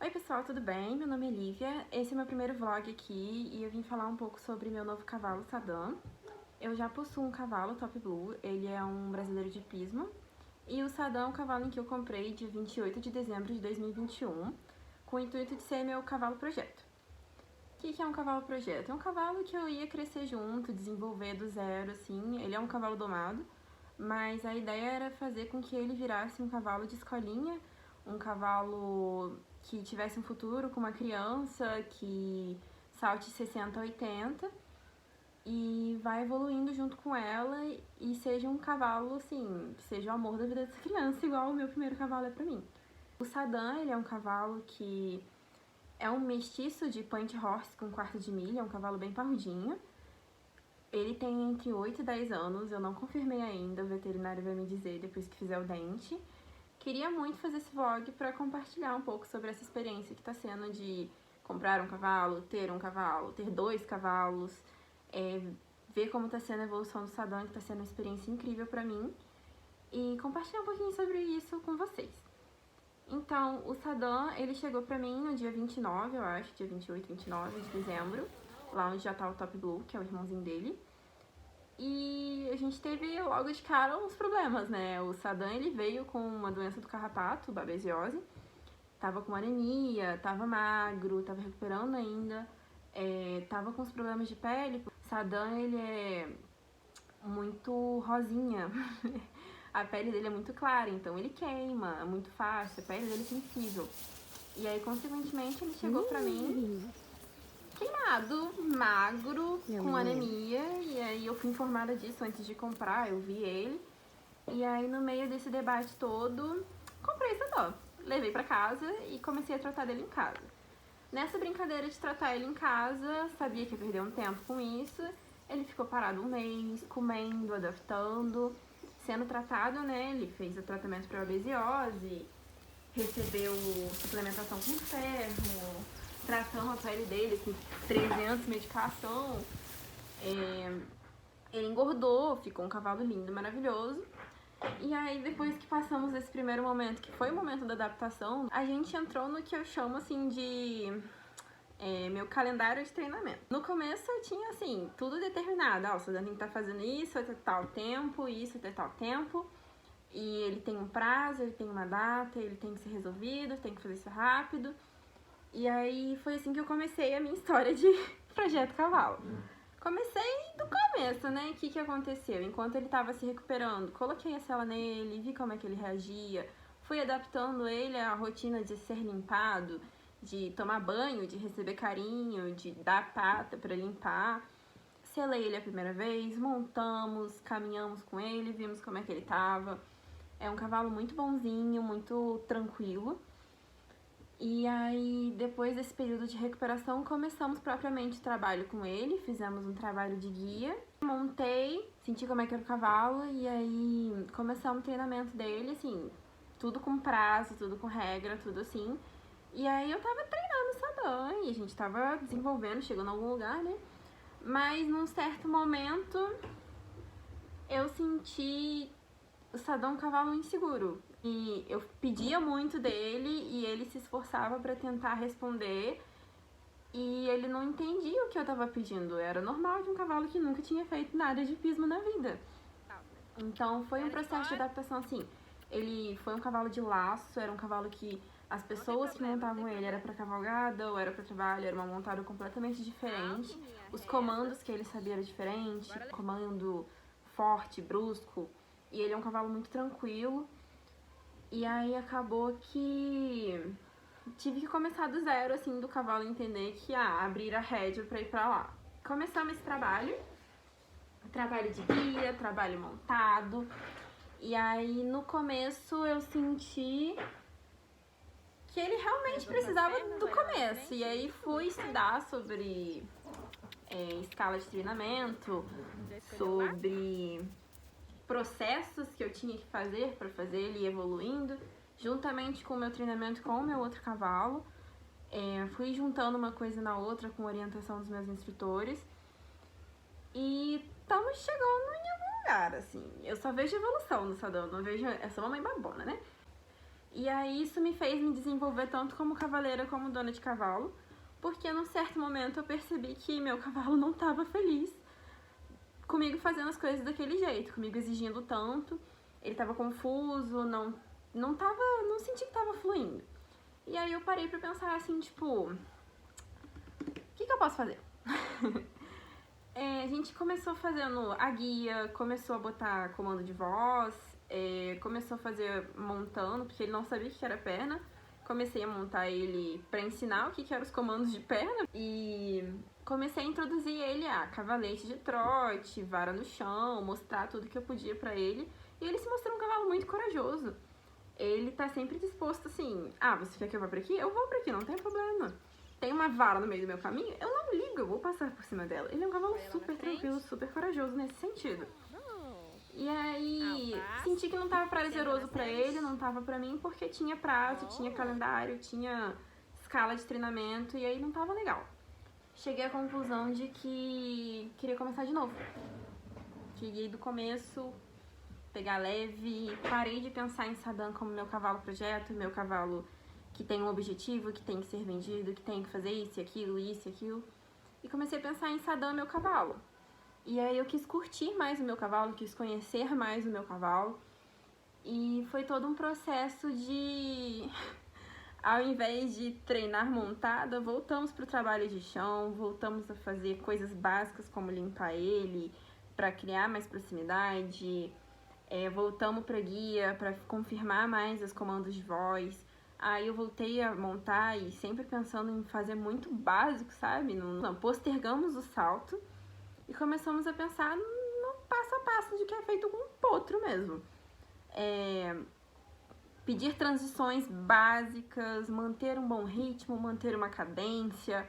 Oi pessoal, tudo bem? Meu nome é Lívia, esse é meu primeiro vlog aqui e eu vim falar um pouco sobre meu novo cavalo Saddam. Eu já possuo um cavalo Top Blue, ele é um brasileiro de hipismo e o Saddam é um cavalo em que eu comprei dia 28 de dezembro de 2021 com o intuito de ser meu cavalo projeto. O que é um cavalo projeto? É um cavalo que eu ia crescer junto, desenvolver do zero, assim. Ele é um cavalo domado, mas a ideia era fazer com que ele virasse um cavalo de escolinha, um cavalo que tivesse um futuro com uma criança, que salte 60, 80 e vai evoluindo junto com ela e seja um cavalo, assim, que seja o amor da vida dessa criança, igual o meu primeiro cavalo é pra mim. O Saddam, ele é um cavalo que é um mestiço de Point Horse com quarto de milha, é um cavalo bem parrudinho. Ele tem entre 8 e 10 anos, eu não confirmei ainda, o veterinário vai me dizer depois que fizer o dente. Queria muito fazer esse vlog para compartilhar um pouco sobre essa experiência que tá sendo de comprar um cavalo, ter 2 cavalos, ver como tá sendo a evolução do Saddam, que tá sendo uma experiência incrível pra mim, e compartilhar um pouquinho sobre isso com vocês. Então, o Saddam, ele chegou pra mim no dia 29, eu acho, dia 28, 29 de dezembro, lá onde já tá o Top Blue, que é o irmãozinho dele. E a gente teve logo de cara uns problemas, né? O Saddam, ele veio com uma doença do carrapato, babesiose, tava com anemia, tava magro, tava recuperando ainda, tava com os problemas de pele. O Saddam, ele é muito rosinha, a pele dele é muito clara, então ele queima, é muito fácil, a pele dele é sensível. E aí, consequentemente, ele chegou pra mim queimado, magro, com anemia, e aí eu fui informada disso antes de comprar, eu vi ele. E aí, no meio desse debate todo, comprei esse Saddam. Levei pra casa e comecei a tratar dele em casa. Nessa brincadeira de tratar ele em casa, sabia que ia perder um tempo com isso. Ele ficou parado um mês, comendo, adaptando, sendo tratado, né? Ele fez o tratamento para obesiose, recebeu suplementação com ferro, tratando a pele dele com 300 medicação. Ele engordou, ficou um cavalo lindo, maravilhoso. E aí, depois que passamos esse primeiro momento, que foi o momento da adaptação, a gente entrou no que eu chamo, assim, de meu calendário de treinamento. No começo eu tinha, assim, tudo determinado. O Saddam tem que estar fazendo isso até tal tempo, isso até tal tempo. E ele tem um prazo, ele tem uma data, ele tem que ser resolvido, tem que fazer isso rápido. E aí foi assim que eu comecei a minha história de Projeto Cavalo. Comecei do começo, né? O que aconteceu? Enquanto ele estava se recuperando, coloquei a sela nele, vi como é que ele reagia, fui adaptando ele à rotina de ser limpado, de tomar banho, de receber carinho, de dar pata para limpar. Selei ele a primeira vez, montamos, caminhamos com ele, vimos como é que ele tava. É um cavalo muito bonzinho, muito tranquilo. E aí, depois desse período de recuperação, começamos propriamente o trabalho com ele, fizemos um trabalho de guia, montei, senti como é que era o cavalo, e aí começamos o treinamento dele, assim, tudo com prazo, tudo com regra, tudo assim. E aí eu tava treinando o Saddam, e a gente tava desenvolvendo, chegando a algum lugar, né? Mas num certo momento, eu senti o Saddam um cavalo inseguro. E eu pedia muito dele e ele se esforçava para tentar responder e ele não entendia o que eu tava pedindo. Era normal de um cavalo que nunca tinha feito nada de hipismo na vida. Então foi um processo de adaptação assim. Ele foi um cavalo de laço, era um cavalo que as pessoas que montavam ele era para cavalgada ou era para trabalho, era uma montada completamente diferente. Os comandos que ele sabia era diferente, comando forte, brusco. E ele é um cavalo muito tranquilo. E aí acabou que tive que começar do zero, assim, do cavalo entender que, abrir a rédea pra ir pra lá. Começamos esse trabalho de guia, trabalho montado. E aí no começo eu senti que ele realmente precisava do começo. E aí fui estudar sobre escala de treinamento, sobre processos que eu tinha que fazer para fazer ele ir evoluindo, juntamente com o meu treinamento com o meu outro cavalo. Fui juntando uma coisa na outra com orientação dos meus instrutores e estamos chegando em algum lugar, assim. Eu só vejo evolução no Saddam, não vejo essa mamãe babona, né? E aí isso me fez me desenvolver tanto como cavaleira como dona de cavalo, porque num certo momento eu percebi que meu cavalo não estava feliz comigo fazendo as coisas daquele jeito, comigo exigindo tanto, ele estava confuso, não senti que estava fluindo. E aí eu parei pra pensar assim, tipo, o que eu posso fazer? A gente começou fazendo a guia, começou a botar comando de voz, começou a fazer montando, porque ele não sabia o que era perna. Comecei a montar ele pra ensinar o que eram os comandos de perna e comecei a introduzir ele a cavalete de trote, vara no chão, mostrar tudo que eu podia pra ele. E ele se mostrou um cavalo muito corajoso. Ele tá sempre disposto assim, você quer que eu vá pra aqui? Eu vou pra aqui, não tem problema. Tem uma vara no meio do meu caminho, eu não ligo, eu vou passar por cima dela. Ele é um cavalo super tranquilo, super corajoso nesse sentido. E aí, senti que não tava prazeroso pra ele, não tava pra mim, porque tinha prazo, tinha calendário, tinha escala de treinamento, e aí não tava legal. Cheguei à conclusão de que queria começar de novo. Queria ir do começo, pegar leve, parei de pensar em Saddam como meu cavalo projeto, meu cavalo que tem um objetivo, que tem que ser vendido, que tem que fazer isso e aquilo, e comecei a pensar em Saddam, meu cavalo. E aí eu quis curtir mais o meu cavalo, quis conhecer mais o meu cavalo. E foi todo um processo de... Ao invés de treinar montada, voltamos pro trabalho de chão, voltamos a fazer coisas básicas como limpar ele, para criar mais proximidade. Voltamos pra guia, para confirmar mais os comandos de voz. Aí eu voltei a montar e sempre pensando em fazer muito básico, sabe? Não, postergamos o salto. E começamos a pensar no passo a passo de que é feito com um potro mesmo. Pedir transições básicas, manter um bom ritmo, manter uma cadência,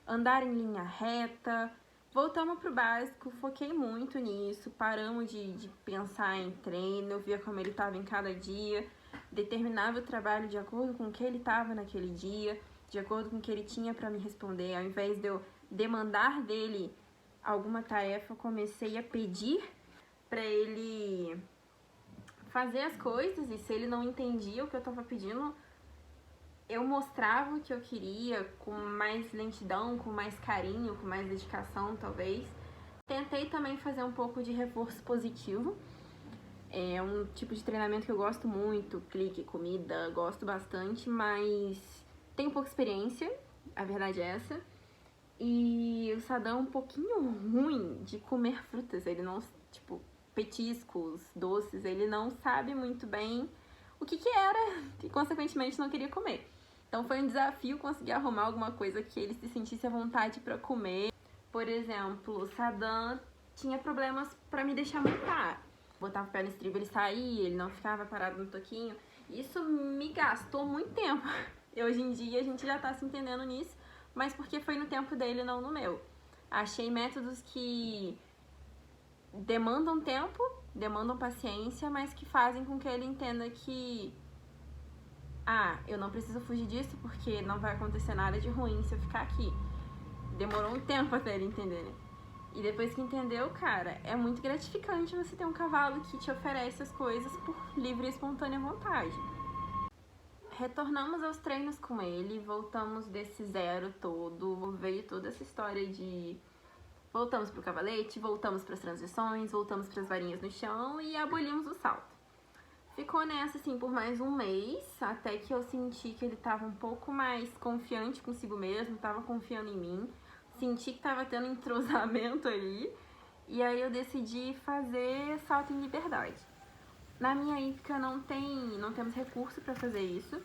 andar em linha reta. Voltamos pro básico, foquei muito nisso, paramos de pensar em treino, eu via como ele estava em cada dia, determinava o trabalho de acordo com o que ele estava naquele dia, de acordo com o que ele tinha para me responder, ao invés de eu demandar dele alguma tarefa, eu comecei a pedir para ele fazer as coisas, e se ele não entendia o que eu estava pedindo, eu mostrava o que eu queria com mais lentidão, com mais carinho, com mais dedicação, talvez. Tentei também fazer um pouco de reforço positivo. É um tipo de treinamento que eu gosto muito, clique, comida, gosto bastante, mas tenho pouca experiência, a verdade é essa. E o Saddam é um pouquinho ruim de comer frutas, ele não, petiscos, doces, ele não sabe muito bem o que era e, consequentemente, não queria comer. Então foi um desafio conseguir arrumar alguma coisa que ele se sentisse à vontade para comer. Por exemplo, o Saddam tinha problemas para me deixar montar. Botava o pé no estribo, ele saía, ele não ficava parado no toquinho. Isso me gastou muito tempo. E hoje em dia a gente já tá se entendendo nisso, mas porque foi no tempo dele, não no meu. Achei métodos que demandam tempo, demandam paciência, mas que fazem com que ele entenda que eu não preciso fugir disso porque não vai acontecer nada de ruim se eu ficar aqui. Demorou um tempo até ele entender, né? E depois que entendeu, cara, é muito gratificante você ter um cavalo que te oferece as coisas por livre e espontânea vontade. Retornamos aos treinos com ele, voltamos desse zero todo, veio toda essa história de... Voltamos pro cavalete, voltamos pras transições, voltamos pras varinhas no chão e abolimos o salto. Ficou nessa, assim, por mais um mês, até que eu senti que ele tava um pouco mais confiante consigo mesmo, tava confiando em mim, senti que tava tendo entrosamento ali, e aí eu decidi fazer salto em liberdade. Na minha hípica não temos recurso pra fazer isso,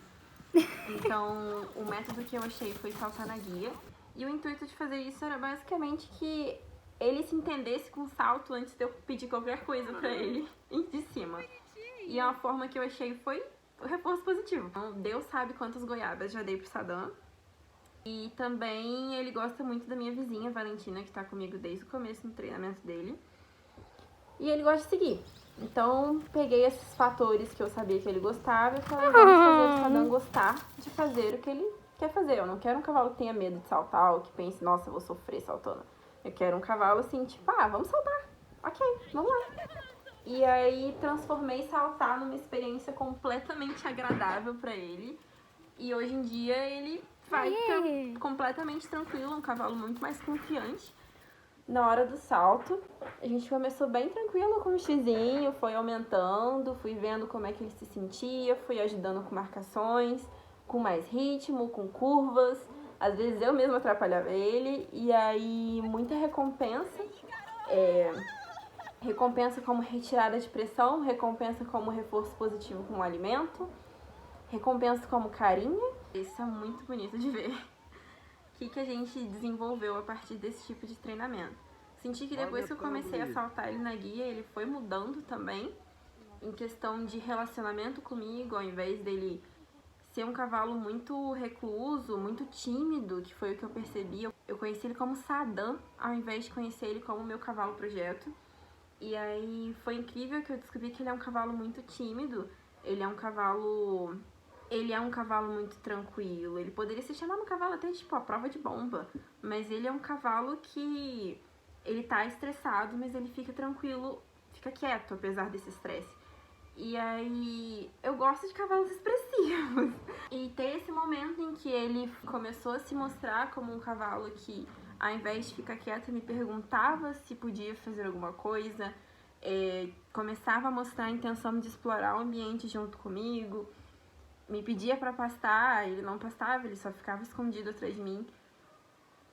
então o método que eu achei foi saltar na guia, e o intuito de fazer isso era basicamente que ele se entendesse com salto antes de eu pedir qualquer coisa pra ele de cima. E a forma que eu achei foi o reforço positivo. Então, Deus sabe quantas goiabas já dei pro Saddam. E também ele gosta muito da minha vizinha, Valentina, que tá comigo desde o começo no treinamento dele. E ele gosta de seguir. Então, peguei esses fatores que eu sabia que ele gostava e falei, vamos fazer o Saddam gostar de fazer o que ele quer fazer. Eu não quero um cavalo que tenha medo de saltar ou que pense, nossa, eu vou sofrer saltando. Eu quero um cavalo assim, tipo, vamos saltar. Ok, vamos lá. E aí transformei saltar numa experiência completamente agradável pra ele. E hoje em dia ele vai completamente tranquilo, um cavalo muito mais confiante. Na hora do salto, a gente começou bem tranquilo com o xizinho, foi aumentando, fui vendo como é que ele se sentia, fui ajudando com marcações, com mais ritmo, com curvas. Às vezes eu mesma atrapalhava ele, e aí muita recompensa. Recompensa como retirada de pressão, recompensa como reforço positivo com o alimento, recompensa como carinho. Isso é muito bonito de ver. O que a gente desenvolveu a partir desse tipo de treinamento. Senti que depois que eu comecei a saltar ele na guia, ele foi mudando também, em questão de relacionamento comigo, ao invés dele ser um cavalo muito recluso, muito tímido, que foi o que eu percebi. Eu conheci ele como Sadam, ao invés de conhecer ele como meu cavalo projeto. E aí foi incrível que eu descobri que ele é um cavalo muito tímido, ele é um cavalo muito tranquilo. Ele poderia se chamar um cavalo até tipo a prova de bomba, mas ele é um cavalo que ele tá estressado, mas ele fica tranquilo, fica quieto apesar desse estresse. E aí eu gosto de cavalos expressivos. E ter esse momento em que ele começou a se mostrar como um cavalo que, ao invés de ficar quieto, me perguntava se podia fazer alguma coisa, começava a mostrar a intenção de explorar o ambiente junto comigo, me pedia pra pastar, ele não pastava, ele só ficava escondido atrás de mim.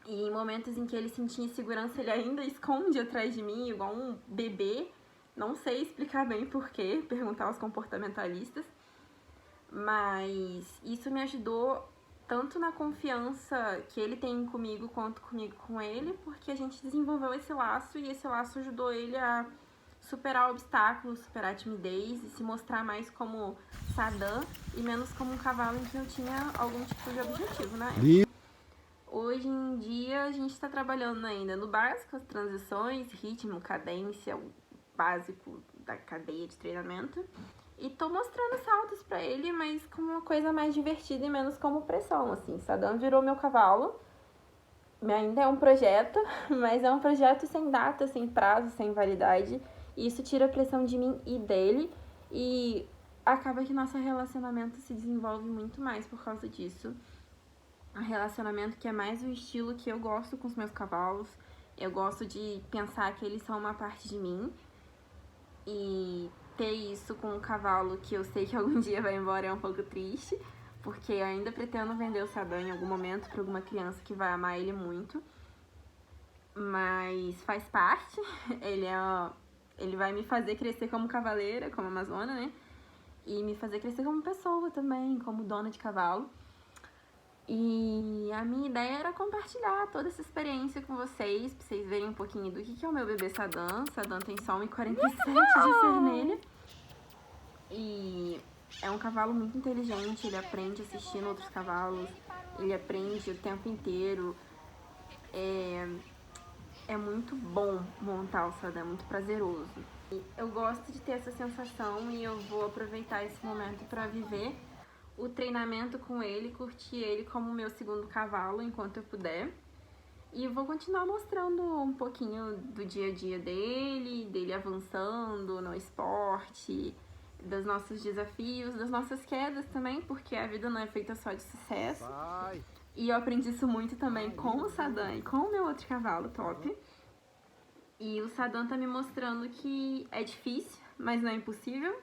E em momentos em que ele sentia insegurança, ele ainda esconde atrás de mim, igual um bebê. Não sei explicar bem porquê, perguntar aos comportamentalistas. Mas isso me ajudou tanto na confiança que ele tem comigo, quanto comigo com ele, porque a gente desenvolveu esse laço e esse laço ajudou ele a superar obstáculos, superar a timidez e se mostrar mais como Sadam e menos como um cavalo em que eu tinha algum tipo de objetivo na época. Hoje em dia a gente está trabalhando ainda no básico, as transições, ritmo, cadência, o básico da cadeia de treinamento. E tô mostrando saltos pra ele, mas com uma coisa mais divertida e menos como pressão, assim. Sadam virou meu cavalo. Ainda é um projeto, mas é um projeto sem data, sem prazo, sem validade. E isso tira a pressão de mim e dele. E acaba que nosso relacionamento se desenvolve muito mais por causa disso. Um relacionamento que é mais o estilo que eu gosto com os meus cavalos. Eu gosto de pensar que eles são uma parte de mim. E ter isso com um cavalo que eu sei que algum dia vai embora é um pouco triste, porque eu ainda pretendo vender o Sadam em algum momento para alguma criança que vai amar ele muito. Mas faz parte, ele vai me fazer crescer como cavaleira, como amazona, né? E me fazer crescer como pessoa também, como dona de cavalo. E a minha ideia era compartilhar toda essa experiência com vocês, pra vocês verem um pouquinho do que é o meu bebê Sadam. Sadam tem só 1,47 de vermelha. E é um cavalo muito inteligente, ele aprende assistindo outros cavalos, ele aprende o tempo inteiro. É muito bom montar o Sadam, é muito prazeroso. E eu gosto de ter essa sensação e eu vou aproveitar esse momento para viver o treinamento com ele, curtir ele como meu segundo cavalo enquanto eu puder. E vou continuar mostrando um pouquinho do dia a dia dele avançando no esporte, dos nossos desafios, das nossas quedas também, porque a vida não é feita só de sucesso. E eu aprendi isso muito também com o Sadam e com o meu outro cavalo, Top. E o Sadam tá me mostrando que é difícil, mas não é impossível.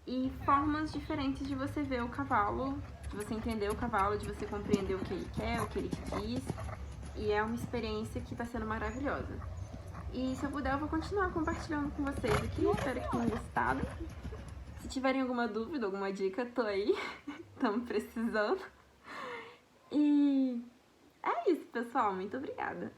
E formas diferentes de você ver o cavalo, de você entender o cavalo, de você compreender o que ele quer, o que ele te diz. E é uma experiência que tá sendo maravilhosa. E se eu puder, eu vou continuar compartilhando com vocês aqui. Espero que tenham gostado. Se tiverem alguma dúvida, alguma dica, tô aí. Estamos precisando. E é isso, pessoal. Muito obrigada.